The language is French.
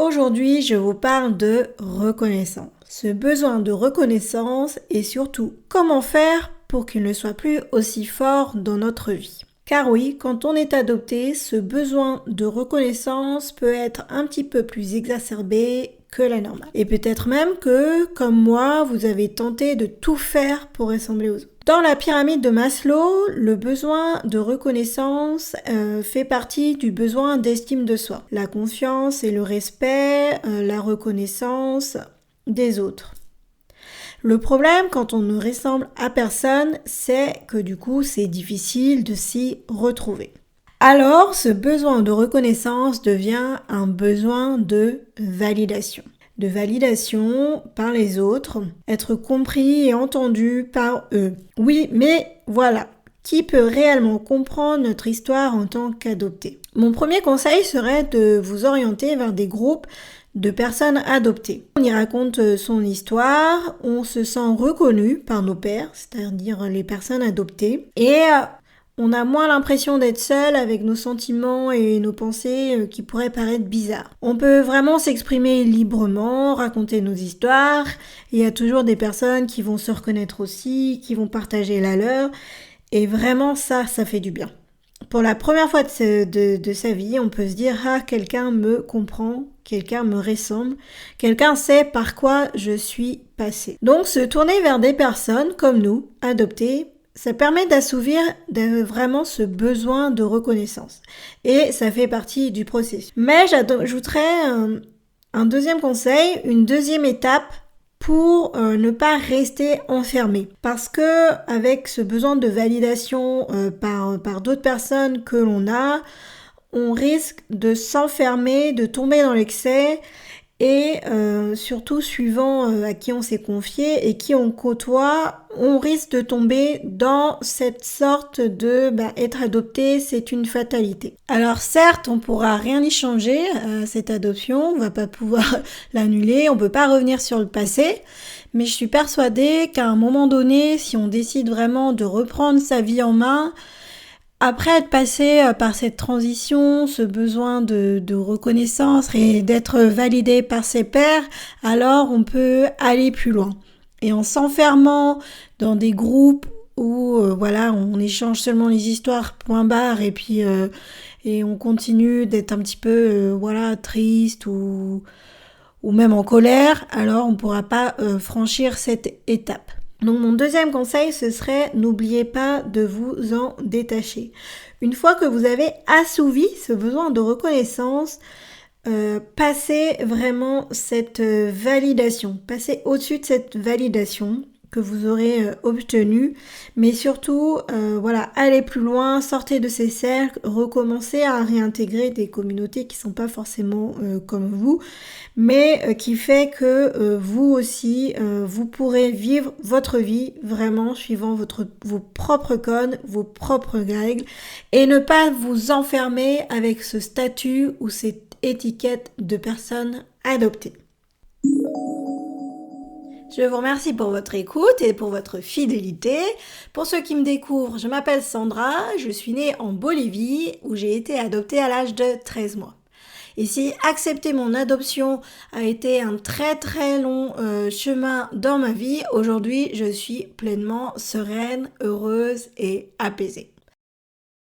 Aujourd'hui, je vous parle de reconnaissance. Ce besoin de reconnaissance et surtout comment faire pour qu'il ne soit plus aussi fort dans notre vie. Car oui, quand on est adopté, ce besoin de reconnaissance peut être un petit peu plus exacerbé que la normale. Et peut-être même que, comme moi, vous avez tenté de tout faire pour ressembler aux autres. Dans la pyramide de Maslow, le besoin de reconnaissance fait partie du besoin d'estime de soi. La confiance et le respect, la reconnaissance des autres. Le problème quand on ne ressemble à personne, c'est que du coup, c'est difficile de s'y retrouver. Alors, ce besoin de reconnaissance devient un besoin de validation. De validation par les autres, être compris et entendu par eux. Oui, mais voilà, qui peut réellement comprendre notre histoire en tant qu'adopté? Mon premier conseil serait de vous orienter vers des groupes de personnes adoptées. On y raconte son histoire, on se sent reconnu par nos pairs, c'est-à-dire les personnes adoptées, et on a moins l'impression d'être seul avec nos sentiments et nos pensées qui pourraient paraître bizarres. On peut vraiment s'exprimer librement, raconter nos histoires. Il y a toujours des personnes qui vont se reconnaître aussi, qui vont partager la leur. Et vraiment ça fait du bien. Pour la première fois de sa vie, on peut se dire « Ah, quelqu'un me comprend, quelqu'un me ressemble, quelqu'un sait par quoi je suis passé. » Donc se tourner vers des personnes comme nous, adoptées, ça permet d'assouvir vraiment ce besoin de reconnaissance. Et ça fait partie du processus. Mais j'ajouterais un deuxième conseil, une deuxième étape pour ne pas rester enfermé. Parce que avec ce besoin de validation par d'autres personnes que l'on a, on risque de s'enfermer, de tomber dans l'excès et surtout suivant à qui on s'est confié et qui on côtoie, on risque de tomber dans cette sorte de être adopté, c'est une fatalité. Alors certes, on pourra rien y changer à cette adoption, on va pas pouvoir l'annuler, on peut pas revenir sur le passé, mais je suis persuadée qu'à un moment donné, si on décide vraiment de reprendre sa vie en main, après être passé par cette transition, ce besoin de reconnaissance et d'être validé par ses pairs, alors on peut aller plus loin. Et en s'enfermant dans des groupes où on échange seulement les histoires point barre et puis et on continue d'être un petit peu triste ou même en colère, alors on ne pourra pas franchir cette étape. Donc mon deuxième conseil, ce serait n'oubliez pas de vous en détacher. Une fois que vous avez assouvi ce besoin de reconnaissance, passez vraiment cette validation, passez au-dessus de cette validation que vous aurez obtenue, mais surtout allez plus loin, sortez de ces cercles, recommencez à réintégrer des communautés qui sont pas forcément comme vous, mais qui fait que vous aussi vous pourrez vivre votre vie vraiment suivant vos propres codes, vos propres règles et ne pas vous enfermer avec ce statut ou cette étiquette de personne adoptée. Je vous remercie pour votre écoute et pour votre fidélité. Pour ceux qui me découvrent, je m'appelle Sandra, je suis née en Bolivie où j'ai été adoptée à l'âge de 13 mois. Et si accepter mon adoption a été un très très long chemin dans ma vie, aujourd'hui je suis pleinement sereine, heureuse et apaisée.